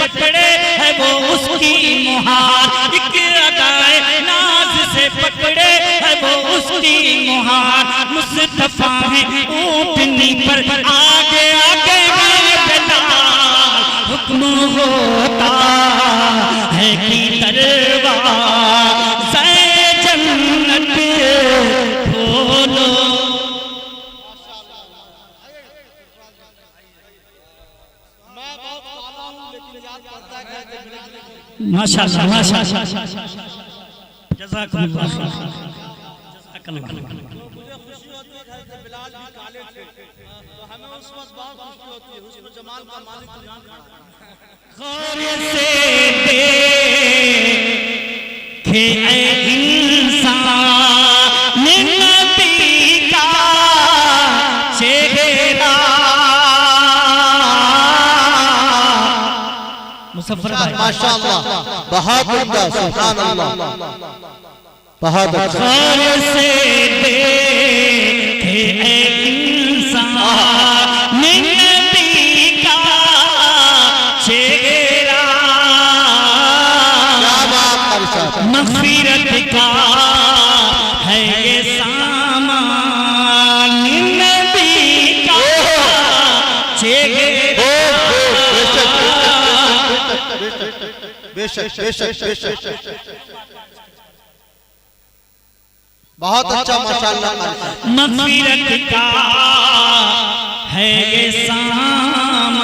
पकड़े है वो उसकी मुहार, एक अदाए नाज से पकड़े है वो उसकी मुहार। मुस्तफा है ऊँटनी पर आगे आगे बिलाल, हुक्म होता है कि दरवाज़े जन्नत खोलो। माशाअल्लाह माशाअल्लाह जज़ाकल्लाह जज़ाकल्लाह। मुझे खुशी होती है कि बिलाल भी काले थे तो हमें उस वक्त बहुत खुशी होती है, हुस्न जमाल का मालिक कुरान गौर से देखे ऐ इंसान नबी का चेहरा। मुसफ्फर भाई माशाअल्लाह, बहुत उम्दा, सुभान अल्लाह, बहुत अच्छा। गौर से देखे ऐ इंसान नबी का चेहरा। क्या बात है साहब, मग़फ़िरत का है ये सामान, नबी का चेहरा। बेशक बेशक बेशक, बहुत अच्छा माशाअल्लाह। मग़फ़िरत का है ये सामान।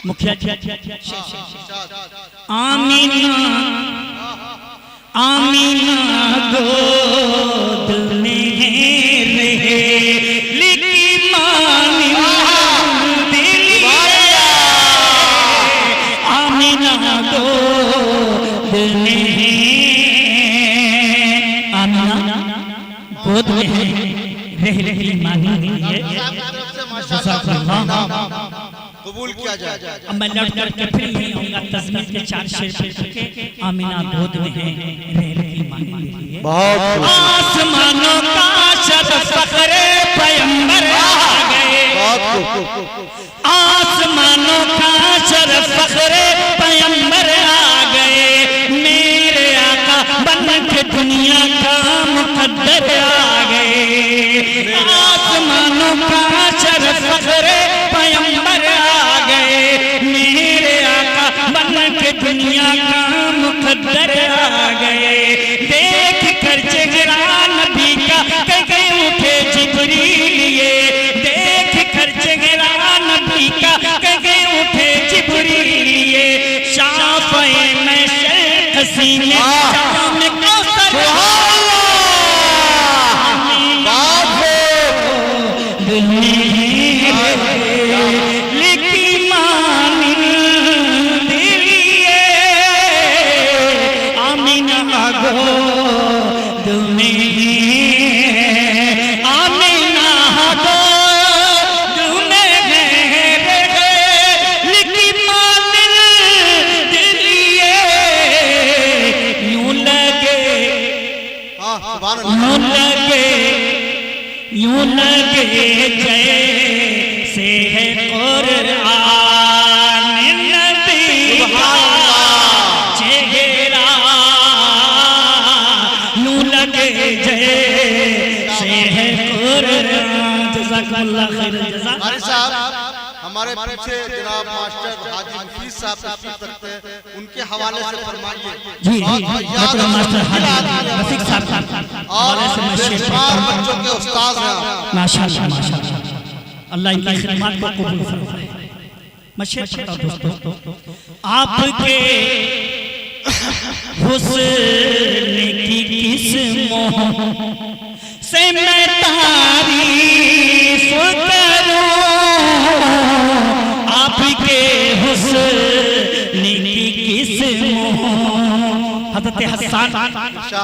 मुखिया आमीना आमीना गोद में रहे, लेकिन आमीना दिल आमीना गोद में, आमीना गोद में रह रही मानी है। कबूल किया जाए। अब मैं लौट करके फिर नहीं आऊंगा, तज़मीर के 4 शेर पढ़ के आमीना गोद में है रह रही मानी मेरी है। बहुत आसमानों का शब फख्रे पैगंबर आ गए, आसमानों का शब फख्रे पैगंबर आ गए। मेरे आका बन के दुनिया का मुक़द्दर आ गए। आसमानों का शब फख्रे पैगंबर आ गए, मेरे आका बन के दुनिया का मुक़द्दर आ गए। देख कर चेहरा नबी का कहीं उठे जिब्रील ये, देख कर चेहरा नबी का कहीं उठे जिब्रील ये। शाफ़े में शर्क़ सीने शाम कौसर लेकिन मानी दिलिए आमीना गोद में, आमीना गोद में रहे, लेकिन मानी दिलिए यूं लगे यूं लगे जैसे है कुरान नबी का चेहरा, यूं लगे जैसे है कुरान। जज़ाकल्लाह खैर जज़ा। हमारे साहब, हमारे पीछे जनाब मास्टर हाजी हफीज साहब तशरीफ रखते हैं, उनके हवाले से फरमाइए। जी मास्टर हाजी रफीक साहब और बेशुमार बच्चों के उस्ताद हैं। माशाअल्लाह माशाअल्लाह, अल्लाह इनकी खिदमत को कबूल फरमाए। मशहूर छोटा दोस्तों, आपके हुस्न की किस्मों से मैं तारीफ करूं, आपके हुस्न की किस्मों। हज़रत हसन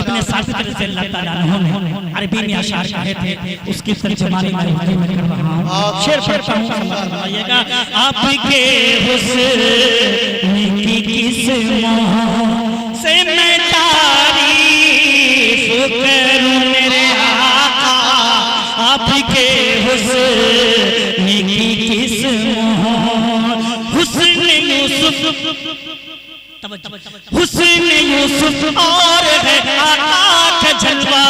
इब्ने साबित रज़ियल्लाहु तआला अन्हु अरबी में अशार कहे थे, उसकी तर्जुमानी मैं उर्दू में कर रहा हूँ। शेर पढ़ता हूँ, समझिएगा। आपके हुस्न की किस्मों से मैं तारीफ करूं मेरे आका, आपके हुस्न की किस्मों। हुस्न यूसुफ और है आका का जलवा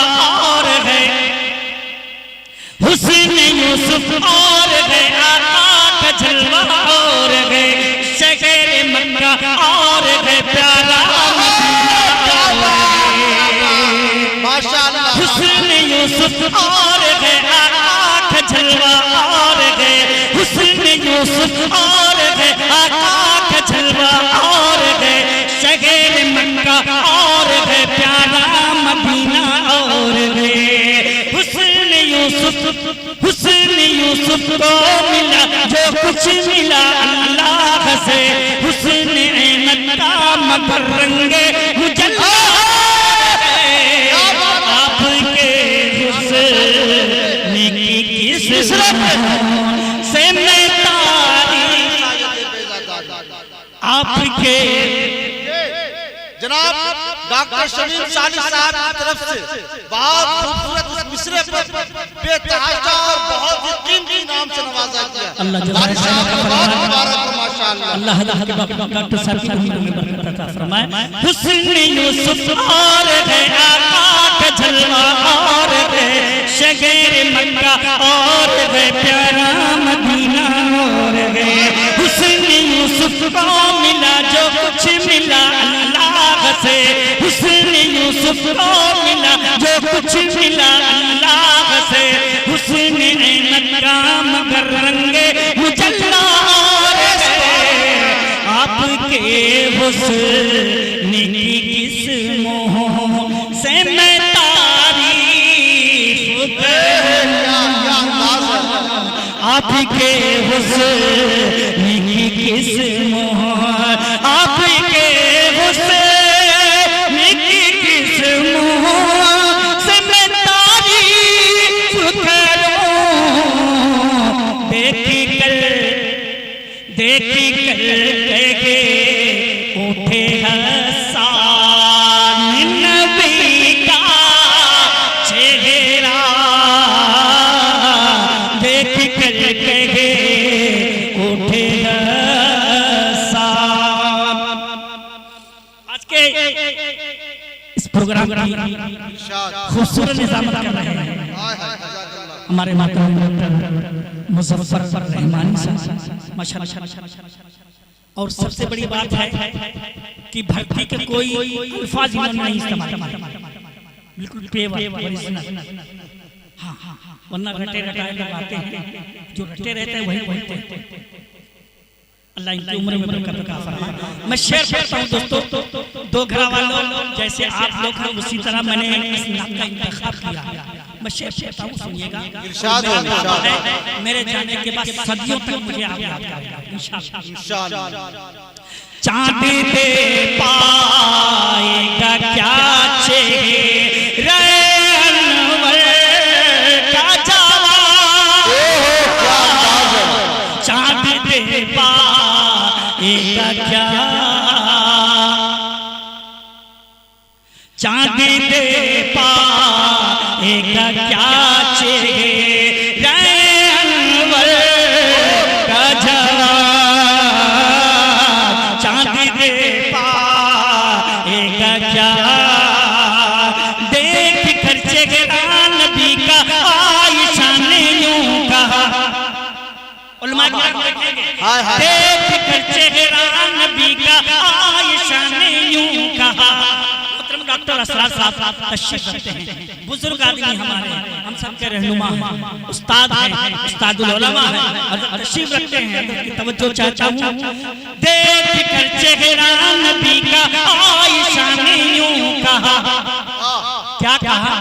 और है, हुस्न यूसुफ और है आका का जलवा और है, शहर मक्का और है प्यारा माशाअल्लाह। हुस्न यूसुफ और है आका का जलवा और है, हुस्न यूसुफ और है आका का जलवा और है, शहर मक्का और है प्यारा मदीना और है। हुस्न यूसुफ को मिला जो कुछ मिला अल्लाह से, हुस्न एमत का मगर रंगे मुजल्ला आपके हुस्न की किस से मैं तारीफ आपके। जनाब डॉक्टर शमीम सानी साहब की तरफ से बहुत खूबसूरत उस मिसरे पर बेतहाशा और बहुत ही कीमती नाम से नवाजा गया। अल्लाह माशाअल्लाह। अल्लाह डॉक्टर साहब की उम्र में बरकत अता फरमाए। हुस्न यूसुफ और है आका का जलवा और है, शहर मक्का और है प्यारा मदीना और है। हुस्न यूसुफ को मिला जो कुछ मिला अल्लाह से, हुस्न यूसुफ को मिला जो कुछ मिला अल्लाह से, हुस्न एमत का मगर रंगे मुजल्ला आपके हुस्न की किस मोह से मैं तारीफ आपके हुस्न की किस मोह आपके हुस्न की किस मोह से मैं तारीफ करूं। देखी कर कहे उठे हसन नबी का चेहरा, देख कर कहे उठे हसन। आज के इस प्रोग्राम की खूबसूरत निजामत कर रहे हैं हमारे मातहम डॉक्टर मुजफ्फर रहमानी साहब माशाअल्लाह। और सबसे बड़ी बात है कि भक्ति के कोई अल्फाज इन्होंने नहीं इस्तेमाल, बिल्कुल हाँ हाँ, वरना रटे रटाए लोग आते हैं, जो रटे रहते हैं वही बोलते हैं। अल्लाह इनकी उम्र में बरकत अता फरमाए। मैं शेर पढ़ता हूँ दोस्तों, दो घरा वालों जैसे आप लोग हैं उसी तरह मैंने इस नाम का इंतखाब किया। मैं शेर पढ़ता हूँ, सुनिएगा। इरशाद हो, इरशाद हो। मेरे जाने के बाद सदियों तक मुझे आप याद करेगा इंशाअल्लाह। चांद दे पाएगा क्या चेहरा अनवर का जवाब, चांद दे पाएगा क्या, चांद दे पाएगा क्या चेहरा अनवर का जवाब, चांद दे पाएगा क्या। देख कर चेहरा नबी का आयशा ने यूं कहा, उलमा देख कर चेहरा नबी का आयशा ने यूं कहा। डॉक्टर असरार साहब तशरीफ रखते हैं, बुजुर्ग आदमी हमारे, हम सबके रहनुमा हैं, उस्ताद हैं, उस्तादुल उलमा हैं, और तशरीफ रखते हैं। की तवज्जो चाहता हूँ। देख कर चेहरा नबी का आयशा ने यूं कहा, क्या कहा?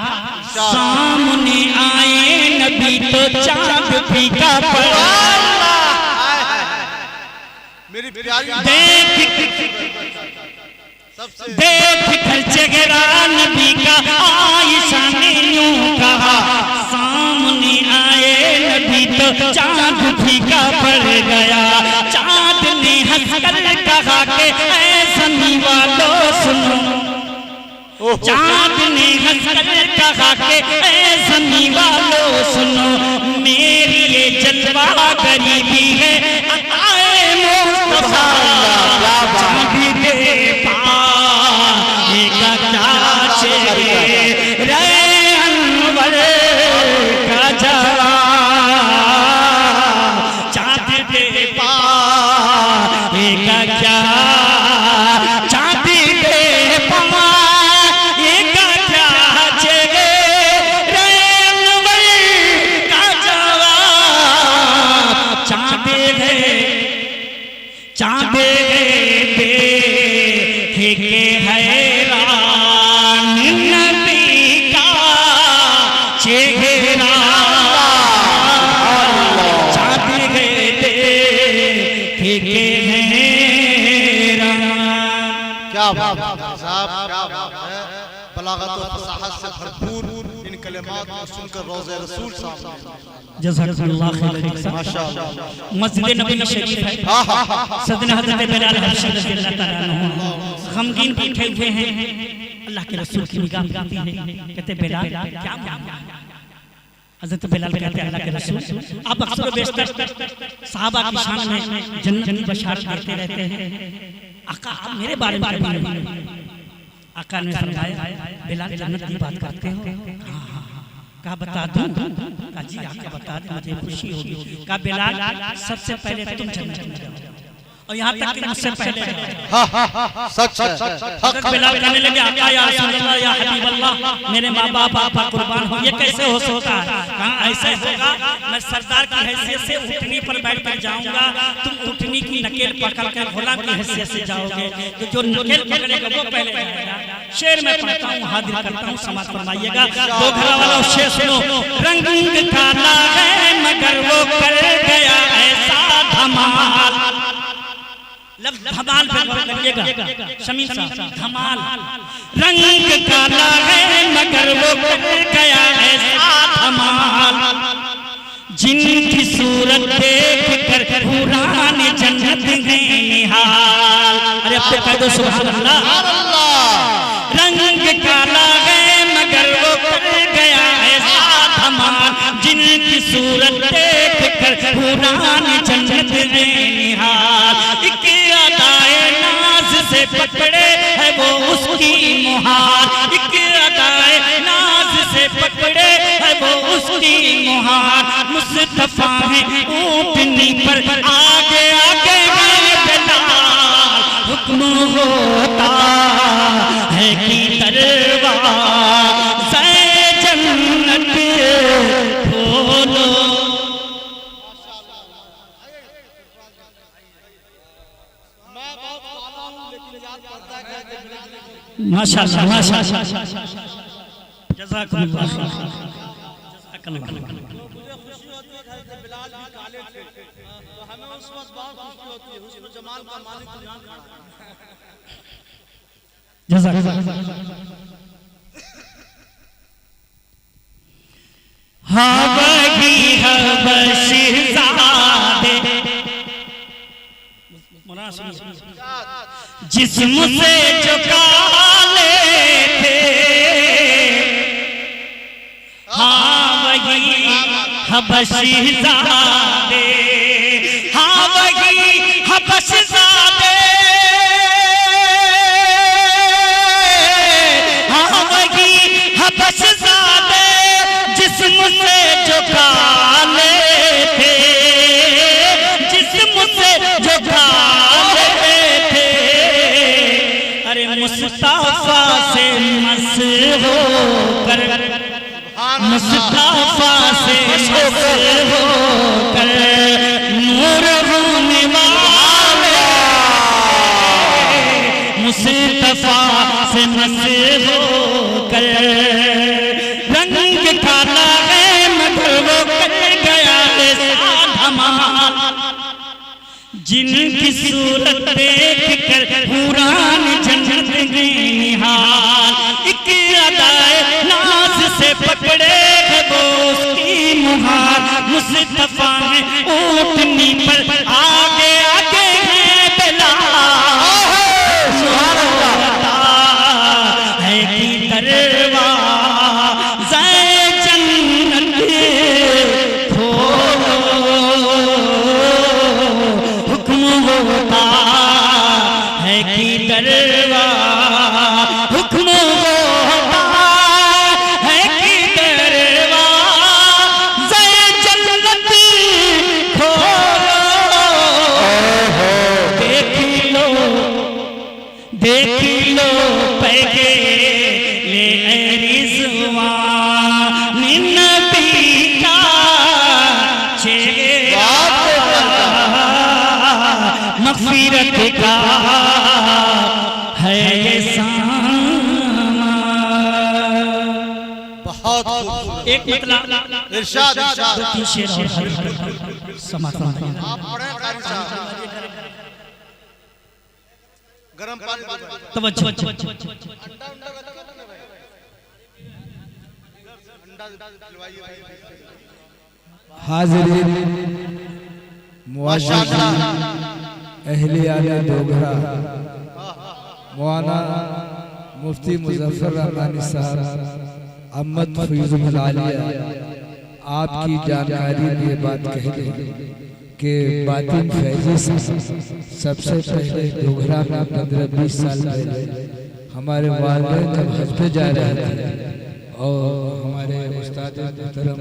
सामने आए नबी तो चांद फीका पड़ा। मेरी प्यारी देख कर चेहरा नबी का आयशा ने यूं कहा, सामने आए नबी तो चांद फीका पड़ गया। चांद ने हंसकर कहा कि ऐ ज़मीं वालों सुनो, चांद ने हंसकर कहा कि ऐ ज़मीं वालों सुनो, मेरी ये जलवा गरीबी है आए मुस्तफा के हैरान नबी का चेहरा चाँद गए देखे के हैरान। क्या बात है साहब, क्या बात है। बलागत और फसाहत से भरपूर इन कलिमात को सुनकर रोज़े रसूल साहब जज़ाकल्लाह खैर। माशाअल्लाह मस्जिद नबी शरीफ है, सदन हज़रत बिलाल हबशी रज़ियल्लाहु ताला अन्हु गमगीन बैठे हुए हैं। अल्लाह के रसूल की निगाह पड़ती है, कहते बिलाल क्या मामला है? हज़रत बिलाल कहते हैं अल्लाह के रसूल आप अक्सर व बेशतर सहाबा की शान में जन्नत की बशारत देते रहते हैं, आका आप मेरे बारे में कभी नहीं। आका ने फरमाया बिलाल जन्नत की बात करते हो? हाँ हाँ। कहा बता दूं? कहा जी आका बता दे, मुझे खुशी होगी। कहा बिलाल सबसे पहले तुम जन्नत में जाओ और यहाँ तक कि मुझसे पहले सच है। हज़रत बिलाल कहने लगे आका या रसूल अल्लाह या हबीब अल्लाह मेरे माँ बाप आप पर कुर्बान हो, ये कैसे हो सकता है? कहा ऐसे होगा, मैं सरदार की हैसियत से ऊँटनी पर बैठ कर जाऊंगा, तुम ऊँटनी की नकेल पकड़ कर गुलाम की हैसियत से जाओगे, तो जो नकेल पकड़ेगा वो पहले जाएगा। शेर में पढ़ता हूँ, हाजिर करता हूँ, समाज फरमाइएगा। दो घर वालों शेर सुनो। रंग काला है मगर वो कर गया ऐसा धमाल। लफ्ज़ धमाल पे गौर करिएगा शमीम साहब, धमाल। रंग काला है मगर वो कर गया ऐसा धमाल, जिनकी सूरत देख कर हुरान जन्नत गए निहाल। अरे अब तो कह दो सुभान अल्लाह। रंग काला है मगर वो कर गया ऐसा धमाल, जिनकी सूरत देख कर हुरान जन्नत गए निहाल। एक अदाए नाज से पकड़े है वो उसकी मुहार, एक अदाए नाज से पकड़े है वो उसकी मुहार। मुस्तफा है ऊँटनी पर आगे आगे है बिलाल, हुक्म होता है कि दरवाज़े जन्नत खोलो। माशाअल्लाह माशाअल्लाह जज़ाकल्लाह खैर। मुझे खुशी होती है कि बिलाल भी काले थे, तो हमें उस वक्त बहुत खुशी होती है। हुस्न जमाल का मालिक तो यहाँ खड़ा है। जज़ाकल्लाह। हाँ वही हबशहज़ादे जिस्म से जो काले थे, हाँ वही हबशहज़ादे, हाँ वही हबशहज़ादे, हाँ वही हबशहज़ादे जिस्म से जो काले थे, जिस्म से जो काले थे। अरे मुस्तफा से मस होकर, मुस्तफा से मस होकर नूर होने वाले, मुस्तफा से मस होकर रंग काला है मगर वो कर गया ऐसा धमाल, जिनकी सूरत देख कर हुरान जन्नत गए निहाल। एक अदाए नाज से पकड़े है वो उसकी मुहार, मुस्तफा है ऊँटनी पर आगे आगे है बिलाल, है कि दरवाज़े जन्नत खोलो, हुक्म होता है कि दरवाज़े, हुक्म होता है कि दरवाज़े जन्नत खोलो। देख लो पैगे ले रिज़वान नबी का चेहरा, मग़फ़िरत का है एक मतलब इरशाद इरशाद दो तीन शेर और समाप्त आप पढ़े कारी साहब गरम पानी तवज्जो अंडा खिलवाइए भाई हाज़रीन माशाअल्लाह अहले आला डोगरा मौलाना मुफ्ती मुजफ्फर रहमानी साहब अहमद फैज़ुल आलिया आपकी जानकारी में बात कह दें कि बातिन फैज़ी से सबसे पहले डोगरा में 15-20 साल पहले हमारे वालिद जब हज पे जा रहे थे और हमारे उस्ताद मोहतरम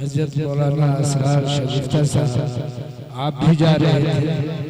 हज़रत मौलाना असरार शगुफ्ता साहब आप भी जा रहे थे